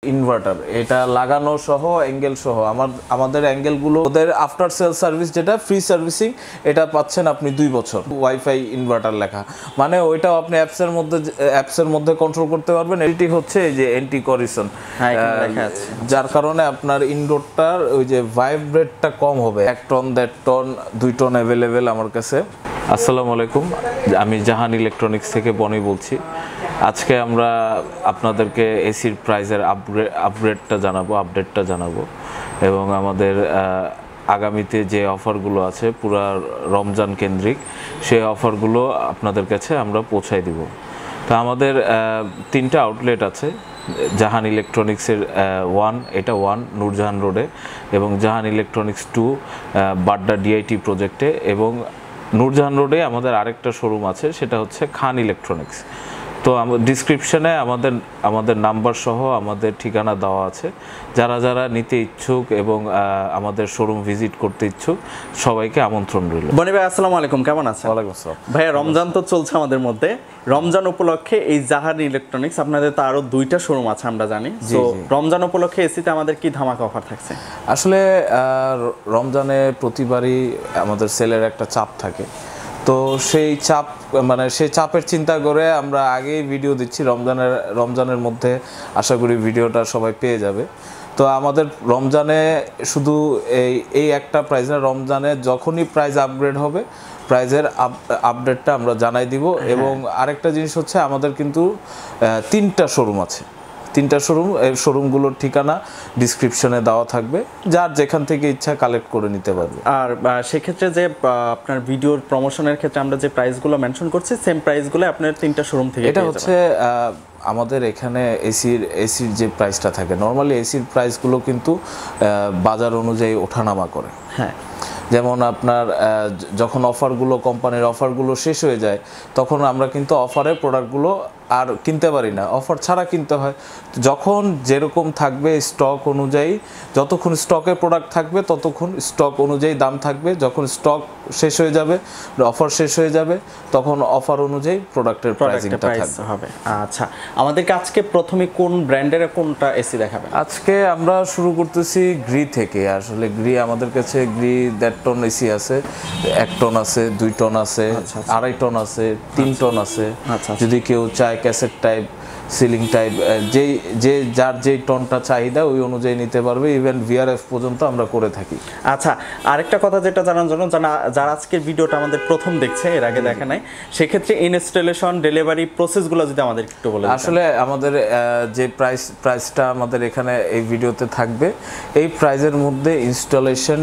Inverter এটা লাগানো সহ অ্যাঙ্গেল সহ আমাদের অ্যাঙ্গেলগুলো ওদের আফটার সেল সার্ভিস যেটা ফ্রি সার্ভিসিং এটা পাচ্ছেন আপনি 2 বছর। ওয়াইফাই ইনভার্টার লেখা মানে ওইটাও আপনি অ্যাপসের মধ্যে কন্ট্রোল করতে পারবেন। এটি হচ্ছে এই যে অ্যান্টি করিশন, যার কারণে আপনার ইনডোরটার ওই যে ভাইব্রেটটা কম হবে। 1 টন 1.5 টন 2 টন অ্যাভেলেবেল আমার কাছে। আসসালামু আলাইকুম, আমি জাহান ইলেকট্রনিক্স থেকে বনি বলছি। আজকে আমরা আপনাদেরকে এসির প্রাইসের আপডেটটা জানাবো এবং আমাদের আগামীতে যে অফারগুলো আছে পুরা রমজান কেন্দ্রিক সেই অফারগুলো আপনাদের কাছে আমরা পৌঁছাই দিব। তো আমাদের 3টা আউটলেট আছে। জাহান ইলেকট্রনিক্সের 1 নূরজাহান রোডে এবং জাহান ইলেকট্রনিক্স 2 বাড্ডা ডিআইটি প্রজেক্টে, এবং নূরজাহান রোডে আমাদের আরেকটা শোরুম আছে, সেটা হচ্ছে খান ইলেকট্রনিক্স। তো ডিসক্রিপশনে আমাদের নাম্বার সহ আমাদের ঠিকানা দেওয়া আছে। যারা নিতে ইচ্ছুক এবং আমাদের শোরুম ভিজিট করতে ইচ্ছুক সবাইকে আমন্ত্রণ রইল। বনি ভাই আসসালামু আলাইকুম, কেমন আছেন? ওয়ালাইকুম আসসালাম। ভাইয়া রমজান তো চলছে আমাদের মধ্যে, রমজান উপলক্ষে এই জাহান ইলেকট্রনিক্স আপনাদের তো আরো 2টা শোরুম আছে আমরা জানি। তো রমজান উপলক্ষে এসিতে আমাদের কি ধামাকা অফার থাকছে? আসলে রমজানে প্রতিবারই আমাদের সেলের একটা চাপ থাকে, তো সেই চাপের চিন্তা করে আমরা আগেই ভিডিও দিচ্ছি। রমজানের মধ্যে আশা করি ভিডিওটা সবাই পেয়ে যাবে। তো আমাদের রমজানে শুধু এই একটা প্রাইস না, রমজানে যখনই প্রাইস আপগ্রেড হবে প্রাইজের আপডেটটা আমরা জানাই দিব। এবং আরেকটা জিনিস হচ্ছে আমাদের কিন্তু 3টা শোরুম আছে। 3টা শোরুম, এই শোরুমগুলোর ঠিকানা ডিসক্রিপশনে দেওয়া থাকবে, যার যেখান থেকে ইচ্ছা কালেক্ট করে নিতে পারবে। আর সেক্ষেত্রে যে আপনার ভিডিওর প্রমোশনের ক্ষেত্রে আমরা যে প্রাইসগুলো মেনশন করছি সেম প্রাইসগুলো আপনার 3টা শোরুম থেকে এটা হচ্ছে আমাদের এখানে এসির যে প্রাইসটা থাকে, নর্মালি এসির প্রাইসগুলো কিন্তু বাজার অনুযায়ী ওঠানামা করে। হ্যাঁ, যেমন আপনার যখন কোম্পানির অফারগুলো শেষ হয়ে যায় তখন আমরা কিন্তু অফারের প্রোডাক্টগুলো আর কিনতে পারি না, অফার ছাড়া কিনতে হয়। যখন যেরকম থাকবে স্টক অনুযায়ী, যতক্ষণ স্টকে প্রোডাক্ট থাকবে ততক্ষণ স্টক অনুযায়ী দাম থাকবে। যখন স্টক শেষ হয়ে যাবে, অফার শেষ হয়ে যাবে, তখন অফার অনুযায়ী প্রোডাক্টের প্রাইসিংটা হবে। আচ্ছা, আমাদেরকে আজকে প্রথমে কোন ব্র্যান্ডের কোনটা এসি দেখাবেন? আজকে আমরা শুরু করতেছি গ্রি থেকে। আসলে গ্রি আমাদের কাছে 1.5 টন এসি আছে, 1 টন আছে, 2 টন আছে, 2.5 টন আছে, 3 টন আছে। যদি কেউ চায় ক্যাসেট টাইপ, সিলিং টাইপ, যার যেই টনটা চাহিদা ওই অনুযায়ী নিতে পারবে। ইভেন ভিআরএফ পর্যন্ত আমরা করে থাকি। আচ্ছা, আরেকটা কথা যেটা জানার জন্য, যারা আজকের ভিডিওটা আমাদের প্রথম দেখছে, এর আগে দেখা নাই, সেক্ষেত্রে ইনস্টলেশন ডেলিভারি প্রসেসগুলো যদি আমাদের একটু বলেন। আসলে আমাদের যে প্রাইসটা আমাদের এখানে এই ভিডিওতে থাকবে, এই প্রাইসের মধ্যে ইনস্টলেশন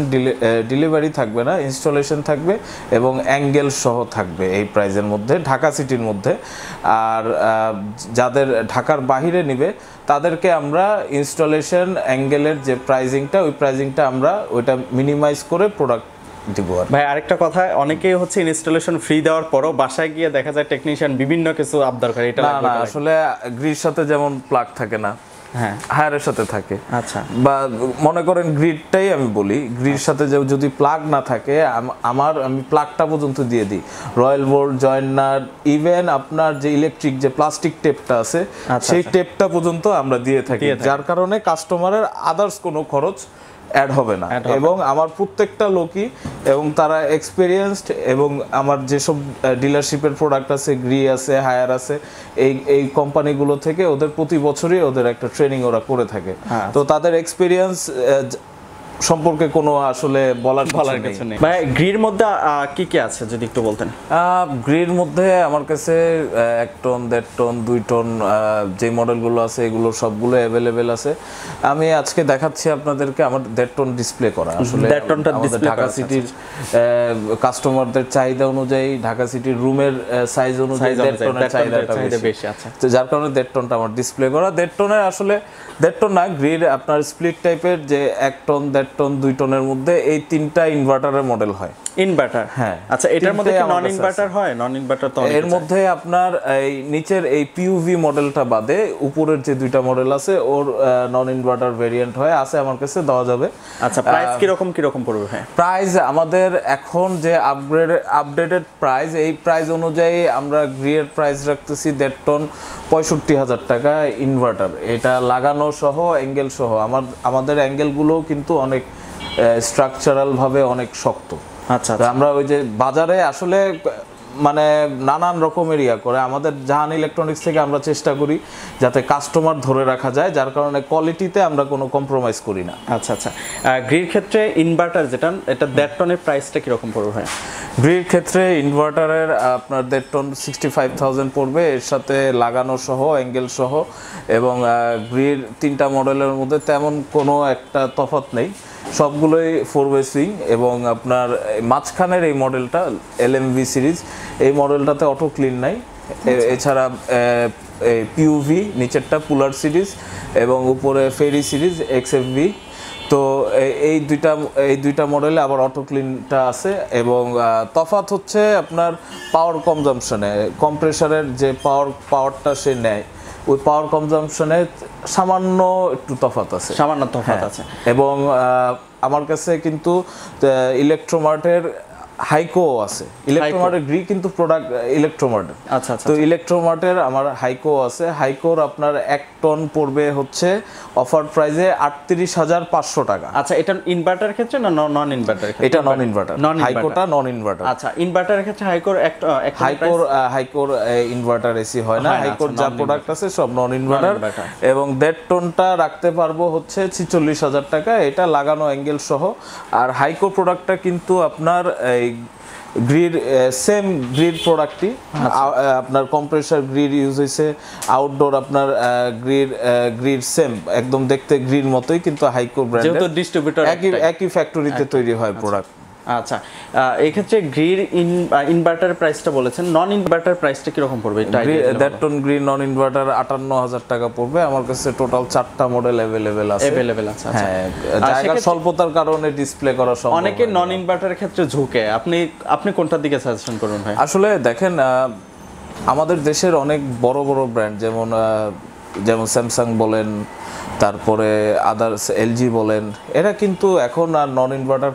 ডেলিভারি থাকবে না, ইনস্টলেশন থাকবে এবং অ্যাঙ্গেল সহ থাকবে এই প্রাইসের মধ্যে, ঢাকা সিটির মধ্যে। আর যাদের ঢাকার বাহিরে নিবে তাদেরকে আমরা ইনস্টলেশন অ্যাঙ্গেলের যে প্রাইজিংটা, ওই প্রাইজিংটা আমরা ওইটা মিনিমাইজ করে প্রোডাক্ট দিব। ভাই আরেকটা কথা, অনেকেই হচ্ছে ইনস্টলেশন ফ্রি দেওয়ার পরও বাসায় গিয়ে দেখা যায় টেকনিশিয়ান বিভিন্ন কিছু আবদার করে। এটা না, আসলে গ্রিড সাথে যেমন প্লাগ থাকে না, হ্যাঁ, হায়ারের সাথে থাকে। আচ্ছা, বা মনে করেন গ্রিডটাই আমি বলি, গ্রিড সাথে যদি প্লাগ না থাকে, আমি প্লাগটা পর্যন্ত দিয়ে দিই। রয়্যাল বোল্ট, জয়েন্টার, ইভেন আপনার যে ইলেকট্রিক যে প্লাস্টিক টেপটা আছে সেই টেপটা পর্যন্ত আমরা দিয়ে থাকি, যার কারণে কাস্টমারের আদার্স কোনো খরচ অ্যাড হবে না। এবং আমার প্রত্যেকটা লোকই এবং তারা এক্সপেরিয়েন্সড, এবং আমার যেসব ডিলারশিপের প্রোডাক্ট আছে, গ্রি আছে, হায়ার আছে, এই কোম্পানিগুলো থেকে ওদের প্রতি বছরই ওদের একটা ট্রেনিং ওরা করে থাকে। তো তাদের এক্সপেরিয়েন্স সম্পর্কে কোনো আসলে বলার কিছু নেই। ভাই গ্রির মধ্যে কি কি আছে যদি একটু বলতেন? গ্রির মধ্যে আমার কাছে 1 টন 1.5 টন 2 টন যে মডেলগুলো আছে এগুলো সবগুলো অ্যাভেলেবেল আছে। আমি আজকে দেখাচ্ছি আপনাদেরকে আমার 1.5 টন ডিসপ্লে করা। আসলে 1.5 টনটা ডিসপ্লে ঢাকা সিটির কাস্টমারদের চাহিদা অনুযায়ী, ঢাকা সিটির রুমের সাইজ অনুযায়ী 1.5 টনের চাহিদাটা বেশি আছে, তো যার কারণে 1.5 টনটা আমার ডিসপ্লে করা। 1.5 টনের আসলে 1.5 টন না, গ্রিড আপনার স্প্লিট টাইপের যে 1 টন 1.5 টন 2 টনের মধ্যে এই 3টা ইনভার্টারের মডেল হয়। ইনভার্টার, হ্যাঁ। আচ্ছা এটার মধ্যে কি তিনটে আমার নন কাছে ইনভার্টার হয়? নন ইনভার্টার তো এর মধ্যে আপনার এই নিচের এই পিইউভি মডেলটা বাদে উপরের যে দুইটা মডেল আছে ওর নন ইনভার্টার ভেরিয়েন্ট হয় আছে আমার কাছে, দেওয়া যাবে। আচ্ছা প্রাইস কিরকম পড়বে ভাই? প্রাইস আমাদের এখন যে আপডেটেড প্রাইস, এই প্রাইস অনুযায়ী আমরা গ্রিয়ের প্রাইস রাখতেছি 1.5 টন 65,000 টাকা ইনভার্টার, এটা লাগানো সহ অ্যাঙ্গেল সহ। আমাদের অ্যাঙ্গেলগুলো কিন্তু অনেক স্ট্রাকচারাল ভাবে অনেক শক্ত। আচ্ছা তো আমরা ওই যে বাজারে আসলে মানে নানান রকমের করে আমাদের জাহান ইলেকট্রনিক্স থেকে আমরা চেষ্টা করি যাতে কাস্টমার ধরে রাখা যায়, যার কারণে কোয়ালিটিতে আমরা কোনো কম্প্রোমাইজ করি না। আচ্ছা আচ্ছা, গ্রির ক্ষেত্রে ইনভার্টার যেটা, এটা 1.5 টনের প্রাইসটা কিরকম পড়বে ভাই? গ্রির ক্ষেত্রে ইনভার্টারের আপনার 1.5 টন 65,000 পড়বে, এর সাথে লাগানো সহ অ্যাঙ্গেল সহ। এবং গ্রির 3টা মডেলের মধ্যে তেমন কোনো একটা তফাৎ নেই, সবগুলোই 4-way সুইং। এবং আপনার মাঝখানের এই মডেলটা LMV সিরিজ, এই মডেলটাতে অটো ক্লিন নাই। এছাড়া পিইউভি, নিচেরটা পুলার সিরিজ এবং উপরে ফেরি সিরিজ XFV। তো এই দুইটা মডেলে আবার অটো ক্লিনটা আছে। এবং তফাৎ হচ্ছে আপনার পাওয়ার কনজাম্পশনে, কম্প্রেসারের যে পাওয়ারটা সে নেয়, ওই পাওয়ার কনজাম্পশনে সামান্য একটু তফাৎ আছে, সামান্য তফাৎ আছে। এবং আমার কাছে কিন্তু ইলেকট্রোমার্টের হাইকো আছে। ইলেকট্রোমার্টের গ্রি কিন্তু প্রোডাক্ট ইলেকট্রোমার্টের। আচ্ছা আচ্ছা, তো ইলেকট্রোমার্টের আমার হাইকো আছে। হাইকোর আপনার 1 টন পড়বে হচ্ছে অফার প্রাইসে 38,500 টাকা। আচ্ছা এটা ইনভার্টারের ক্ষেত্রে না নন ইনভার্টার? এটা নন ইনভার্টার, হাইকোটা নন ইনভার্টার। আচ্ছা ইনভার্টারের ক্ষেত্রে হাইকোর ইনভার্টার এসি হয় না, হাইকোর যা প্রোডাক্ট আছে সব নন ইনভার্টার। এবং 1.5 টনটা রাখতে পারবো হচ্ছে 46,000 টাকা, এটা লাগানো অ্যাঙ্গেল সহ। আর হাইকো প্রোডাক্টটা কিন্তু আপনার গ্রিড সেম গ্রিড প্রোডাক্টই, আপনার কম্প্রেসার গ্রিড ইউজ হয়েছে, আউটডোর আপনার গ্রিড সেম একদম দেখতে গ্রিড মতোই, কিন্তু হাইকো ব্র্যান্ডের, যেহেতু ডিস্ট্রিবিউটর একই ফ্যাক্টরিতে তৈরি হয় প্রোডাক্ট। আচ্ছা এই ক্ষেত্রে গ্রির ইনভার্টার প্রাইসটা বলেছেন, নন ইনভার্টার প্রাইসটা কিরকম পড়বে? 1.5 টন গ্রিন নন ইনভার্টার 58,000 টাকা পড়বে। আমার কাছে টোটাল 4টা মডেল অ্যাভেলেবেল আছে। হ্যাঁ, জায়গা স্বল্পতার কারণে ডিসপ্লে করা সম্ভব। অনেকে নন ইনভার্টারের ক্ষেত্রে ঝুঁকে, আপনি কোনটার দিকে সাজেশন করুন ভাই? আসলে দেখেন, আমাদের দেশের অনেক বড় বড় ব্র্যান্ড, যেমন স্যামসাং বলেন, তারপরে আদার্স এলজি বলেন, এরা কিন্তু এখন আর নন ইনভার্টার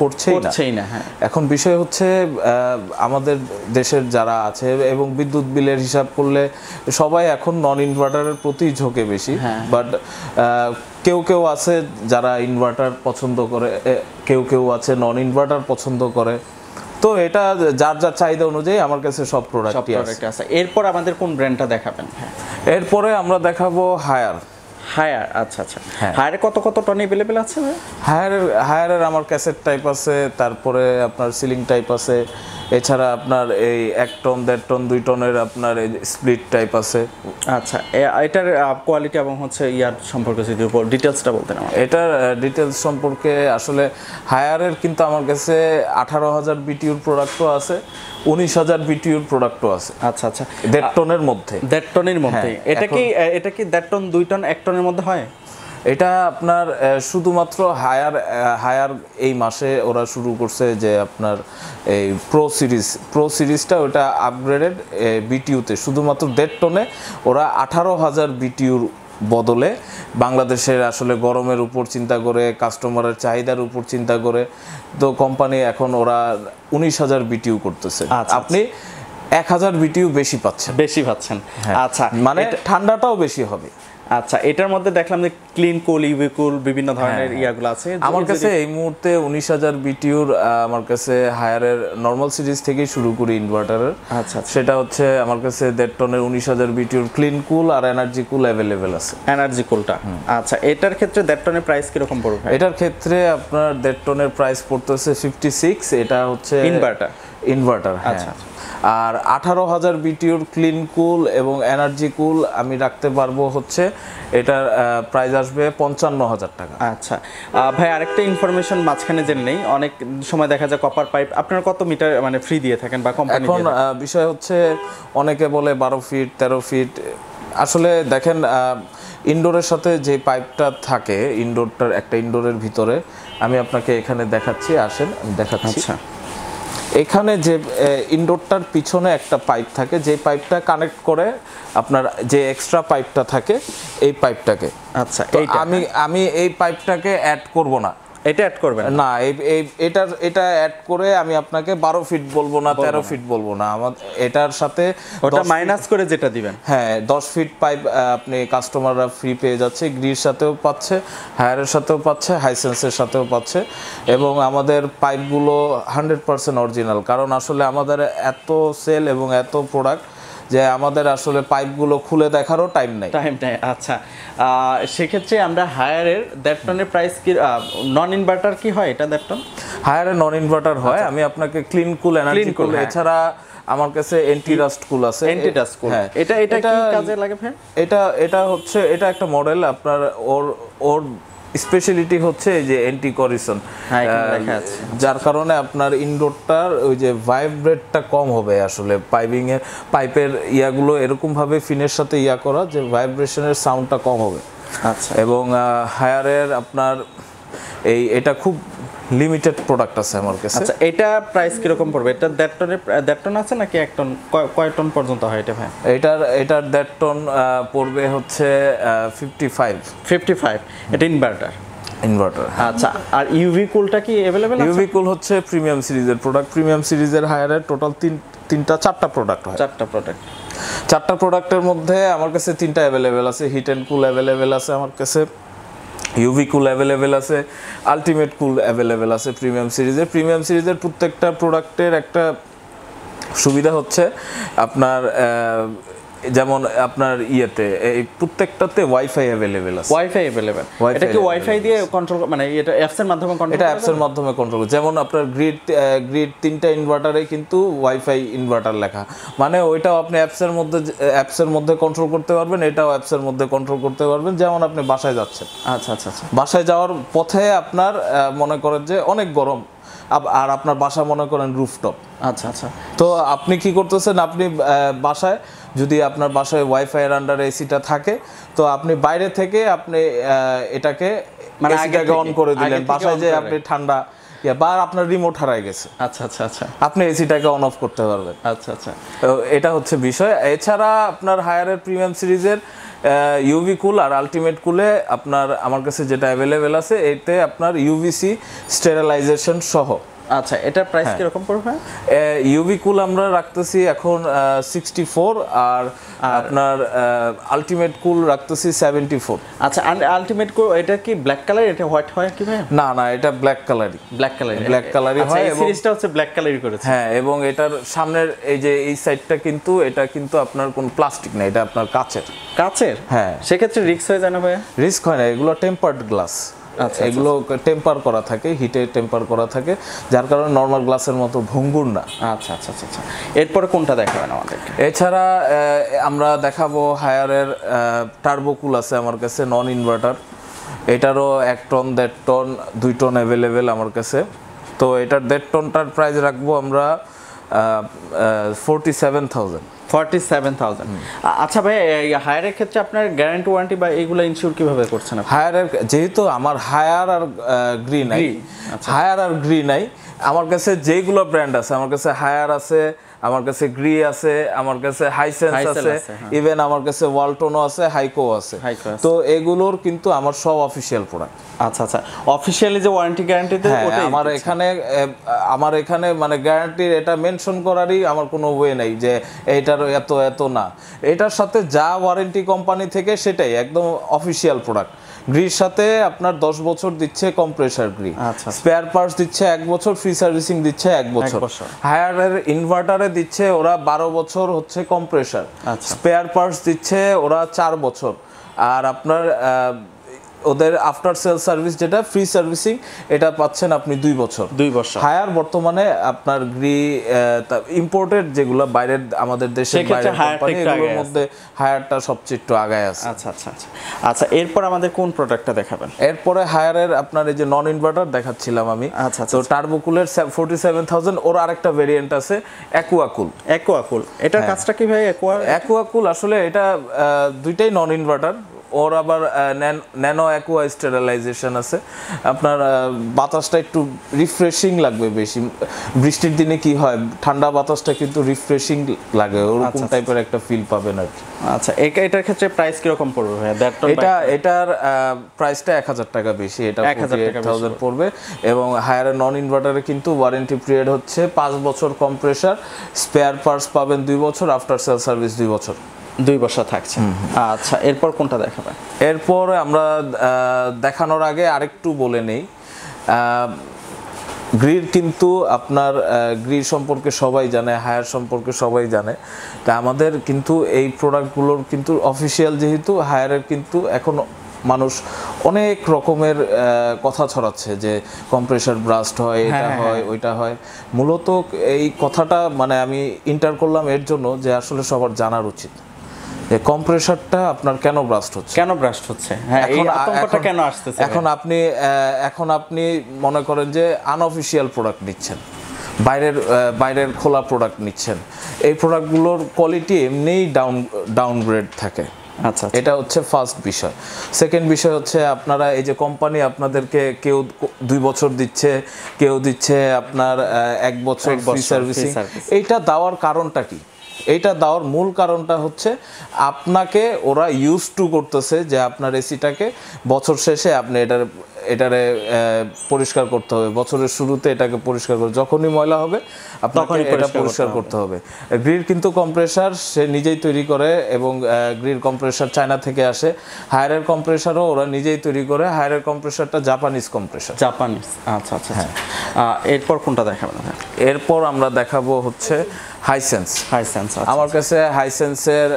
করছেই না। হ্যাঁ, এখন বিষয় হচ্ছে আমাদের দেশের যারা আছে এবং বিদ্যুৎ বিলের হিসাব করলে সবাই এখন নন ইনভার্টারের প্রতি ঝোঁকে বেশি। বাট কেউ আছে যারা ইনভার্টার পছন্দ করে, কেউ আছে নন ইনভার্টার পছন্দ করে। তো এটা যার চাহিদা অনুযায়ী আমার কাছে সব প্রোডাক্টই আছে। এরপর আমাদের কোন ব্র্যান্ডটা দেখাবেন? এরপরে আমরা দেখাবো হায়ার। আচ্ছা আচ্ছা, হায়ারে কত টন अवेलेबल আছে? হায়ারের আমার ক্যাসেট টাইপ আছে, তারপরে আপনার সিলিং টাইপ আছে, এছাড়া আপনার এই 1 টন 1.5 টন 2 টনের আপনার এই স্প্লিট টাইপ আছে। আচ্ছা এটার কোয়ালিটি এবং হচ্ছে ইয়ার সম্পর্কে যদি ডিটেইলসটা বলতেন আমাকে। এটার ডিটেইলস সম্পর্কে আসলে হায়ারের কিন্তু আমার কাছে 18,000 বিটিউর প্রোডাক্টও আছে, 19,000 বিটিউর প্রোডাক্টও আছে। আচ্ছা আচ্ছা, 1.5 টনের মধ্যে। 1.5 টনের মধ্যে। এটা কি 1.5 টন 2 টন 1 টনের মধ্যে হয়? এটা আপনার শুধুমাত্র হায়ার এই মাসে ওরা শুরু করছে যে আপনার এই প্রো সিরিজটা, ওটা আপগ্রেডেড বিটিউতে শুধুমাত্র 1.5 টনে ওরা 18,000 বিটিউর বদলে বাংলাদেশের আসলে গরমের উপর চিন্তা করে, কাস্টমারের চাহিদার উপর চিন্তা করে, তো কোম্পানি এখন ওরা 19,000 বিটিউ করতেছে। আপনি 1,000 বিটিউ বেশি পাচ্ছেন। আচ্ছা, মানে ঠান্ডাটাও বেশি হবে। আচ্ছা এটার মধ্যে দেখলাম যে ক্লিন কুল, ইউভি কুল, বিভিন্ন ধরনের ইয়াগুলো আছে। আমার কাছে এই মুহূর্তে 19,000 বিটিউর আমার কাছে হায়ারের নরমাল সিরিজ থেকেই শুরু করি ইনভার্টারের। আচ্ছা, সেটা হচ্ছে আমার কাছে 1.5 টনের 19,000 বিটিউর ক্লিন কুল আর এনার্জি কুল অ্যাভেলেবেল আছে। এনার্জি কুলটা, আচ্ছা এটার ক্ষেত্রে 1.5 টনের প্রাইস কিরকম পড়বে? এটার ক্ষেত্রে আপনার 1.5 টনের প্রাইস পড়তেছে 56। এটা হচ্ছে ইনভার্টার। আচ্ছা, আর 18,000 বিটিউর ক্লিন কুল এবং এনার্জি কুল আমি রাখতে পারবো হচ্ছে, এটার প্রাইস আসবে 55,000 টাকা। আচ্ছা ভাই, আরেকটা ইনফরমেশন মাঝখানে জেনে নেই, অনেক সময় দেখা যায় কপার পাইপ আপনারা কত মিটার মানে ফ্রি দিয়ে থাকেন বা কোম্পানি? এখন বিষয় হচ্ছে অনেকে বলে 12 ফিট 13 ফিট। আসলে দেখেন, ইনডোরের সাথে যে পাইপটা থাকে, ইনডোরের ভিতরে আমি আপনাকে এখানে দেখাচ্ছি, আসেন আমি দেখাচ্ছি। এখানে যে ইনডোরটার পিছনে একটা পাইপ থাকে, যে পাইপটা কানেক্ট করে আপনার যে এক্সট্রা পাইপটা থাকে এই পাইপটাকে। আচ্ছা, তো আমি এই পাইপটাকে অ্যাড করব না, এটা অ্যাড করবেন না। এটা অ্যাড করে আমি আপনাকে 12 ফিট বলবো না, 13 ফিট বলবো না, আমার এটার সাথে ওটা মাইনাস করে যেটা দিবেন, হ্যাঁ 10 ফিট পাইপ আপনি কাস্টমাররা ফ্রি পেয়ে যাচ্ছে, গ্রির সাথেও পাচ্ছে, হায়ারের সাথেও পাচ্ছে, হাইসেন্সের সাথেও পাচ্ছে। এবং আমাদের পাইপগুলো 100% অরিজিনাল, কারণ আসলে আমাদের এত সেল এবং এত প্রোডাক্ট যে আমাদের আসলে পাইপগুলো খুলে দেখারও টাইম নেই। আচ্ছা, সেক্ষেত্রে আমরা হায়ারের দ্যাট টনের প্রাইস কি, নন ইনভার্টার কি হয় এটা দ্যাট টন? হায়ারে নন ইনভার্টার হয়। আমি আপনাকে ক্লিন কুল, এনার্জি কুল, এছাড়া আমার কাছে এন্টি রাস্ট কুল আছে। এন্টি রাস্ট কুল, হ্যাঁ, এটা কি কাজে লাগে ভাই? এটা হচ্ছে এটা একটা মডেল আপনার, ওর স্পেশালিটি হচ্ছে এই যে অ্যান্টি করিশন, যার কারণে আপনার ইনডোরটার ওই যে ভাইব্রেটটা কম হবে। আসলে পাইপের ইয়াগুলো এরকম ভাবে ফিনের সাথে ইয়া করা যে ভাইব্রেশনের সাউন্ডটা কম হবে। আচ্ছা, এবং হায়ারের আপনার এটা খুব লিমিটেড প্রোডাক্ট আছে আমার কাছে। আচ্ছা, এটা প্রাইস কিরকম পড়বে? এটা দেড় টন আছে নাকি 1 টন? কয় টন পর্যন্ত হয় এটা ভাই? এটার 1.5 টন পড়বে হচ্ছে 55। এটা ইনভার্টার। আচ্ছা, আর ইউভি কুলটা কি अवेलेबल আছে? ইউভি কুল হচ্ছে প্রিমিয়াম সিরিজের প্রোডাক্ট। প্রিমিয়াম সিরিজের হায়ারের টোটাল চারটা প্রোডাক্ট হয়। চারটা প্রোডাক্টের মধ্যে আমার কাছে 3টা অ্যাভেলেবেল আছে। হিট অ্যান্ড কুল অ্যাভেলেবেল আছে আমার কাছে, ইউভি কুল অ্যাভেলেবেল আছে, আলটিমেট কুল অ্যাভেলেবেল আছে প্রিমিয়াম সিরিজের প্রত্যেকটা প্রোডাক্টের একটা সুবিধা হচ্ছে আপনার যেমন আপনার ইয়েতে এই প্রত্যেকটাতে ওয়াইফাই অ্যাভেলেবেল আছে। এটা কি ওয়াইফাই দিয়ে কন্ট্রোল, মানে এটা অ্যাপস এর মাধ্যমে কন্ট্রোল? এটা অ্যাপস এর মাধ্যমে কন্ট্রোল। যেমন আপনার গ্রিড 3টা ইনভার্টারে কিন্তু ওয়াইফাই ইনভার্টার লেখা, মানে ওইটাও আপনি অ্যাপসের মধ্যে কন্ট্রোল করতে পারবেন, এটাও অ্যাপসের মধ্যে কন্ট্রোল করতে পারবেন। যেমন আপনি বাসায় যাচ্ছেন, আচ্ছা, বাসায় যাওয়ার পথে আপনার মনে করেন যে অনেক গরম, আর আপনার বাসা মনে করেন রুফটপ। আচ্ছা, তো আপনি কি করতেছেন, আপনি বাসায় যদি আপনার বাসায় ওয়াইফাই এর আন্ডারে এসিটা থাকে, তো আপনি বাইরে থেকে আপনি এটাকে মানে এসিটাকে অন করে দিলেন, বাসায় যে আপনি ঠান্ডা বা আপনার রিমোট হারাই গেছে, আচ্ছা, আপনি এসিটাকে অন অফ করতে পারবেন। আচ্ছা, এটা হচ্ছে বিষয়। এছাড়া আপনার হায়ারের প্রিমিয়াম সিরিজের ইউভি কুল আর আলটিমেট কুলে আপনার আমার কাছে যেটা অ্যাভেলেবেল আছে, এতে আপনার ইউভিসি স্টেরিলাইজেশন সহ। আচ্ছা, এটা প্রাইস কি রকম পড়বে? ইউভি কুল আমরা রাখতেছি এখন 64, আর আপনার আলটিমেট কুল রাখতেছি 74। আচ্ছা, আলটিমেট কুল এটা কি ব্ল্যাক কালার, এটা হোয়াইট হয় কি ভাই? না, এটা ব্ল্যাক কালারই হয়। এই সিরিজটা হচ্ছে ব্ল্যাক কালারই করেছে। হ্যাঁ, এবং এটার সামনের এই সাইডটা কিন্তু এটা কিন্তু আপনার কোনো প্লাস্টিক না, এটা আপনার কাচের। হ্যাঁ, সেক্ষেত্রে রিস্ক হয়ে যায় না ভাই? রিস্ক হয় না, এগুলো টেম্পারড গ্লাস। এগুলো টেম্পার করা থাকে, হিটে টেম্পার করা থাকে, যার কারণে নর্মাল গ্লাসের মতো ভঙ্গুর না। আচ্ছা, এরপরে কোনটা দেখাবেন আমাদেরকে? এছাড়া আমরা দেখাবো হায়ারের টার্বো কুল আছে আমার কাছে, নন ইনভার্টার। এটারও 1 টন, 1.5 টন, 2 টন অ্যাভেলেবেল আমার কাছে। তো এটার 1.5 টনটার প্রাইস রাখবো আমরা 47,000। আচ্ছা ভাই, হায়ারের ক্ষেত্রে আপনার গ্যারান্টি ওয়ারেন্টি বা এইগুলো ইনস্যুর কিভাবে করছেন? হায়ারের যেহেতু আমার হায়ার আর গ্রি নাই, আমার কাছে যেগুলো ব্র্যান্ড আছে, আমার কাছে হায়ার আছে, আমার কাছে গ্রি আছে, আমার কাছে হাইসেন্স আছে, ইভেন আমার কাছে ওয়ালটনও আছে, হাইকো আছে। তো এগুলোর কিন্তু আমার সব অফিশিয়াল প্রোডাক্ট। আচ্ছা, অফিশিয়ালি যে ওয়ারেন্টি গ্যারান্টিতে আমার এখানে মানে গ্যারান্টির এটা মেনশন করারই আমার কোনো ওয়ে নাই যে এইটার এত না। এটার সাথে যা ওয়ারেন্টি কোম্পানি থেকে সেটাই একদম অফিশিয়াল প্রোডাক্ট। গ্রির সাথে আপনার 10 বছর দিচ্ছে কম্প্রেসার গ্রি, স্পেয়ার পার্টস দিচ্ছে 1 বছর, ফ্রি সার্ভিসিং দিচ্ছে 1 বছর। হায়ারের ইনভার্টারে দিচ্ছে ওরা 12 বছর হচ্ছে কম্প্রেসার, স্পেয়ার পার্টস দিচ্ছে ওরা 4 বছর। আর আপনার ওদের আফটার সেল সার্ভিস যেটা ফ্রি সার্ভিসিং, এটা পাচ্ছেন আপনি 2 বছর। হায়ার বর্তমানে আপনার গ্রি ইম্পোর্টেড যেগুলো বাইরের আমাদের দেশের বাইরের কোম্পানি, এগুলোর মধ্যে হায়ারটা সবচেয়ে একটু আগায় আছে। আচ্ছা, এরপর আমাদের কোন প্রোডাক্টটা দেখাবেন? এরপরে হায়ারের আপনার এই যে নন ইনভার্টার দেখাচ্ছিলাম আমি। তো টার্বোকুলের 47,000, ওর আরেকটা ভেরিয়েন্ট আছে অ্যাকুয়াকুল। এটার কাজটা কি ভাই? অ্যাকুয়াকুল আসলে এটা দুইটাই নন ইনভার্টার, ওর আবার ন্যানো অ্যাকুয়া স্টেরিলাইজেশন আছে। আপনার বাতাসটা একটু রিফ্রেশিং লাগবে বেশি। বৃষ্টির দিনে কি হয়, ঠান্ডা বাতাসটা কিন্তু রিফ্রেশিং লাগে, ওরকম টাইপের একটা ফিল পাবেন আর কি। আচ্ছা, এটার ক্ষেত্রে প্রাইস কিরকম পড়বে ভাইয়া? এটার প্রাইসটা 1000 টাকা বেশি, এটা 48,000 পড়বে। এবং হায়ার নন ইনভার্টারে কিন্তু ওয়ারেন্টি পিরিয়ড হচ্ছে 5 বছর, কম্প্রেসার স্পেয়ার পার্টস পাবেন 2 বছর, আফটার সেল সার্ভিস 2 বছর। 2 বছর থাকছে। আচ্ছা, এরপর কোনটা দেখাবেন? এরপর আমরা দেখানোর আগে আরেকটু বলে নেই, গ্রির কিন্তু আপনার গ্রির সম্পর্কে সবাই জানে, হায়ার সম্পর্কে সবাই জানে। তা আমাদের কিন্তু এই প্রোডাক্টগুলোর কিন্তু অফিসিয়াল, যেহেতু হায়ারের কিন্তু এখন মানুষ অনেক রকমের কথা ছড়াচ্ছে যে কম্প্রেসার ব্রাস্ট হয়, এটা হয়, ওইটা হয়। মূলত এই কথাটা মানে আমি ইন্টার করলাম এর জন্য যে আসলে সবার জানার উচিত যে কম্প্রেসারটা আপনার কেন ব্রাস্ট হচ্ছে, হ্যাঁ, এই আতঙ্কটা কেন আসতেছে। এখন আপনি মনে করেন যে আনঅফিশিয়াল প্রোডাক্ট নিচ্ছেন, বাইরের খোলা প্রোডাক্ট নিচ্ছেন, এই প্রোডাক্টগুলোর কোয়ালিটি এমনিই ডাউনগ্রেড থাকে। আচ্ছা, এটা হচ্ছে ফার্স্ট বিষয়। সেকেন্ড বিষয় হচ্ছে আপনারা এই যে কোম্পানি আপনাদেরকে কেউ 2 বছর দিচ্ছে, কেউ দিচ্ছে আপনার 1 বছর ফ্রি সার্ভিসিং। এইটা দেওয়ার কারণটা কি? এইটা দেওয়ার মূল কারণটা হচ্ছে আপনাকে ওরা ইউজ টু করতেছে যে আপনার এসিটাকে বছর শেষে আপনি এটারে পরিষ্কার করতে হবে, বছরের শুরুতে এটাকে পরিষ্কার করে, যখনই ময়লা হবে আপনাকে এটা পরিষ্কার করতে হবে। গ্রির কিন্তু কম্প্রেসার সে নিজেই তৈরি করে, এবং গ্রির কম্প্রেসার চায়না থেকে আসে। হায়ারের কম্প্রেসারও ওরা নিজেই তৈরি করে। হায়ারের কম্প্রেসারটা জাপানিজ কম্প্রেসার। আচ্ছা, এরপর কোনটা দেখাবেন? এরপর আমরা দেখাবো হচ্ছে হাইসেন্স। আমার কাছে হাইসেন্সের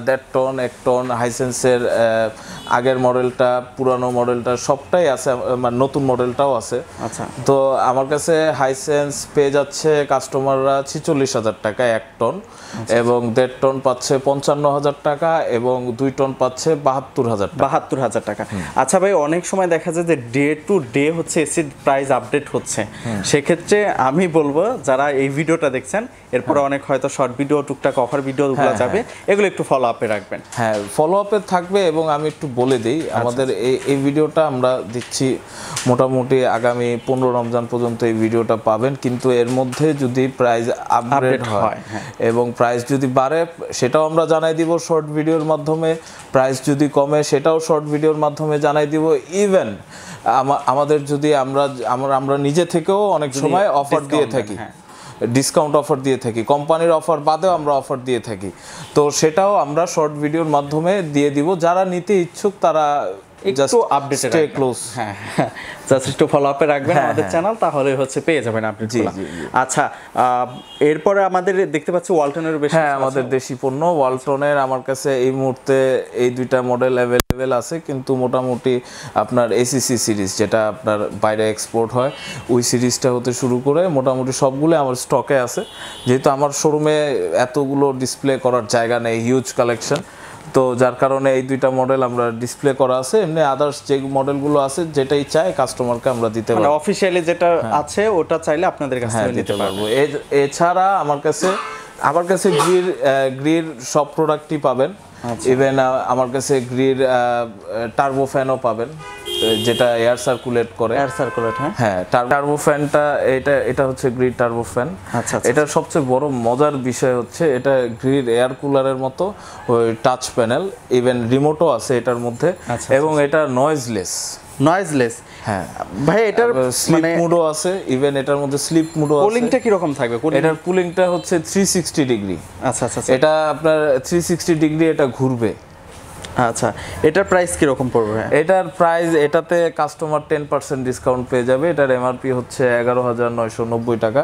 1.5 টন 1 টন, হাইসেন্সের আগের মডেলটা, পুরানো মডেলটা সবটাই আছে, মানে নতুন মডেলটাও আছে। আচ্ছা, তো আমার কাছে হাইসেন্স পেয়ে যাচ্ছে কাস্টমাররা 46,000 টাকা 1 টন, এবং 1.5 টন পাচ্ছে 55,000 টাকা, এবং 2 টন পাচ্ছে 72,000 টাকা। আচ্ছা ভাই, অনেক সময় দেখা যায় যে ডে টু ডে হচ্ছে এসির প্রাইস আপডেট হচ্ছে। সেক্ষেত্রে আমি বলবো যারা এই ভিডিওটা দেখছেন, এরপরে অনেক হয়তো শর্ট ভিডিও, টুকটাক অফার ভিডিওগুলো যাবে, এগুলো একটু ফলো আপে রাখবেন। হ্যাঁ, ফলো আপে থাকবে। এবং আমি একটু বলে দিই, আমাদের এই ভিডিওটা আমরা দিচ্ছি মোটামুটি আগামী 15 রমজান পর্যন্ত এই ভিডিওটা পাবেন। কিন্তু এর মধ্যে যদি প্রাইস আপগ্রেড হয় এবং প্রাইস যদি বাড়ে, সেটাও আমরা জানাই দিব শর্ট ভিডিওর মাধ্যমে। প্রাইস যদি কমে, সেটাও শর্ট ভিডিওর মাধ্যমে জানাই দিব। ইভেন আমাদের যদি আমরা নিজে থেকেও অনেক সময় অফার দিয়ে থাকি, ডিসকাউন্ট অফার দিয়ে থাকি, কোম্পানির অফার বাদেও আমরা অফার দিয়ে থাকি। তো সেটাও আমরা শর্ট ভিডিওর মাধ্যমে দিয়ে দিব। যারা নিতে ইচ্ছুক তারা একটু আপডেটেড, স্টে ক্লোজ, জাস্ট একটু ফলো আপে রাখবেন আমাদের চ্যানেল, তাহলে হচ্ছে পেয়ে যাবেন আপডেটগুলো। আচ্ছা, এরপরে আমাদের দেখতে পাচ্ছি ওয়ালটনের বেশ, হ্যাঁ, আমাদের দেশি পণ্য ওয়ালটনের আমার কাছে এই মুহূর্তে এই 2টা মডেল অ্যাভেলেবেল আছে। কিন্তু মোটামুটি আপনার এসিসি সিরিজ, যেটা আপনার বাইরে এক্সপোর্ট হয়, ওই সিরিজটা হতে শুরু করে মোটামুটি সবগুলো আমার স্টকে আছে। যেহেতু আমার শোরুমে এতগুলো ডিসপ্লে করার জায়গা নেই, হিউজ কালেকশন, তো যার কারণে এই 2টা মডেল আমরা ডিসপ্লে করা আছে। এমনি আদার্স যে মডেলগুলো আছে, যেটাই চাই কাস্টমারকে আমরা দিতে পারবো। অফিশিয়ালি যেটা আছে ওটা চাইলে আপনাদের কাছে নিতে পারবো। এছাড়া আমার কাছে গ্রির সব প্রোডাক্টই পাবেন। ইভেন আমার কাছে গ্রির টার্বো ফ্যানও পাবেন, যেটা এয়ার সার্কুলেট করে। হ্যাঁ, টার্বো ফ্যানটা এটা হচ্ছে গ্রির টার্বো ফ্যান। আচ্ছা, এটার সবচেয়ে বড় মজার বিষয় হচ্ছে এটা গ্রির এয়ার কুলারের মতো ওই টাচ প্যানেল, ইভেন রিমোটও আছে এটার মধ্যে, এবং এটা নয়েজলেস। হ্যাঁ ভাই, এটার স্লিপ মুডও আছে, ইভেন এটার মধ্যে স্লিপ মুডও আছে। কুলিংটা কি রকম থাকবে? এটার কুলিংটা হচ্ছে 360 ডিগ্রি। আচ্ছা, এটা আপনার 360 ডিগ্রি এটা ঘুরবে। আচ্ছা, এটার প্রাইস কি রকম পড়বে? এটার প্রাইস, এটাতে কাস্টমার 10% ডিসকাউন্ট পেয়ে যাবে। এটার এমআরপি হচ্ছে 11,990 টাকা।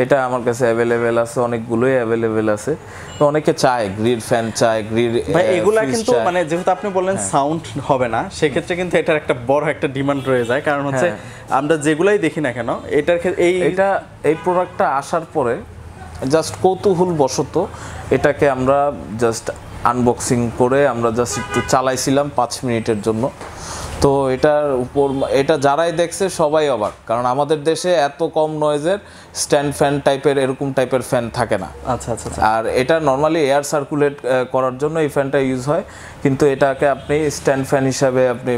এটা আমার কাছে অ্যাভেলেবেল আছে, অনেকগুলোই অ্যাভেলেবেল আছে। তো অনেকে চায় গ্রিড ফ্যান, চায় গ্রিড। ভাই, এগুলা কিন্তু মানে যেহেতু আপনি বললেন সাউন্ড হবে না, সেক্ষেত্রে কিন্তু এটার একটা বড় একটা ডিমান্ড রয়ে যায়। কারণ হচ্ছে আমরা যেগুলাই দেখি না কেন, এই প্রোডাক্টটা আসার পরে জাস্ট কৌতূহল বশত এটাকে আমরা জাস্ট আনবক্সিং করে আমরা জাস্ট একটু চালাইছিলাম 5 মিনিটের জন্য। তো এটার উপর এটা যারাই দেখছে সবাই অবাক, কারণ আমাদের দেশে এত কম নয়েজের স্ট্যান্ড ফ্যান টাইপের এরকম টাইপের ফ্যান থাকে না। আচ্ছা আচ্ছা আচ্ছা। আর এটা নর্মালি এয়ার সার্কুলেট করার জন্য এই ফ্যানটা ইউজ হয়, কিন্তু এটাকে আপনি স্ট্যান্ড ফ্যান হিসাবে আপনি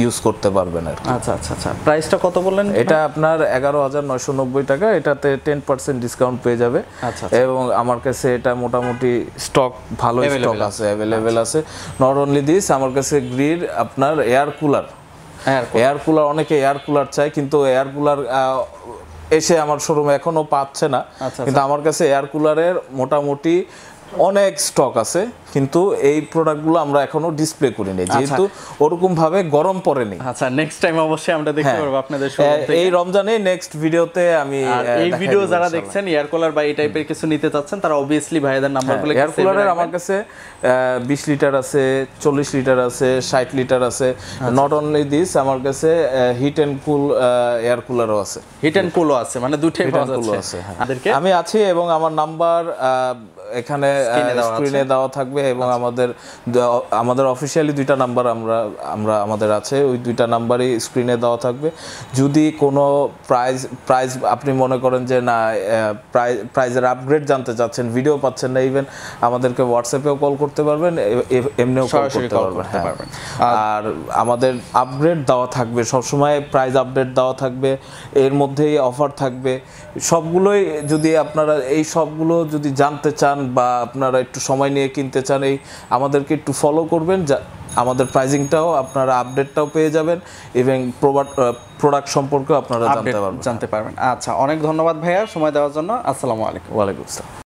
ইউজ করতে পারবেন আর কি। আচ্ছা আচ্ছা আচ্ছা, প্রাইসটা কত বললেন? এটা আপনার 11,990 টাকা, এটাতে 10% ডিসকাউন্ট পেয়ে যাবে। আচ্ছা। এবং আমার কাছে এটা মোটামুটি স্টক ভালো স্টক আছে, অ্যাভেলেবেল আছে। নট অনলি দিস, আমার কাছে গ্রিড আপনার এয়ার কুলার, অনেকে এয়ার কুলার চায়, কিন্তু এয়ার কুলার এসে আমার শোরুমে এখনো পাচ্ছে না। কিন্তু আমার কাছে এয়ার কুলারের মোটামুটি অনেক স্টক আছে, কিন্তু এই প্রোডাক্টগুলো আমরা এখনো ডিসপ্লে করিনি, যেহেতু ওরকম ভাবে গরম পড়েনি। আচ্ছা, নেক্সট টাইম অবশ্যই আমরা দেখতে পারবো আপনাদের শোরুম থেকে। এই রমজানে নেক্সট ভিডিওতে আমি এই ভিডিও যারা দেখছেন এয়ার কুলার বা এই টাইপের কিছু নিতে চাচ্ছেন, তারা অবভিয়াসলি ভাইদের নাম্বারগুলো এয়ার কুলারের আমার কাছে 20 লিটার আছে, 40 লিটার আছে, 60 লিটার আছে। নট অনলি দিস, আমার কাছে হিট এন্ড কুল এয়ার কুলারও আছে। হিট এন্ড কুলও আছে, মানে দুটোই পাওয়া যাচ্ছে। আমি আছি এবং আমার নাম্বার এখানে স্ক্রিনে দেওয়া থাকবে, এবং আমাদের অফিশিয়ালি দুইটা নাম্বার আমাদের আছে, ওই দুইটা নাম্বারই স্ক্রিনে দেওয়া থাকবে। যদি কোনো প্রাইস আপনি মনে করেন যে না প্রাইজের আপগ্রেড জানতে চাচ্ছেন, ভিডিও পাচ্ছেন না, ইভেন আমাদেরকে হোয়াটসঅ্যাপেও কল করতে পারবেন, এমনিও কল করতে পারবেন। আর আমাদের আপগ্রেড দেওয়া থাকবে সবসময়, প্রাইস আপডেট দেওয়া থাকবে, এর মধ্যেই অফার থাকবে সবগুলোই। যদি আপনারা এই সবগুলো যদি জানতে চান বা আপনারা একটু সময় নিয়ে কিনতে চান, এই আমাদেরকে একটু ফলো করবেন, যা আমাদের প্রাইজিংটাও আপনারা আপডেটটাও পেয়ে যাবেন, এবং প্রোডাক্ট সম্পর্কেও আপনারা জানতে পারবেন। আচ্ছা, অনেক ধন্যবাদ ভাইয়া সময় দেওয়ার জন্য। আসসালামু আলাইকুম। ওয়ালাইকুম আসসালাম।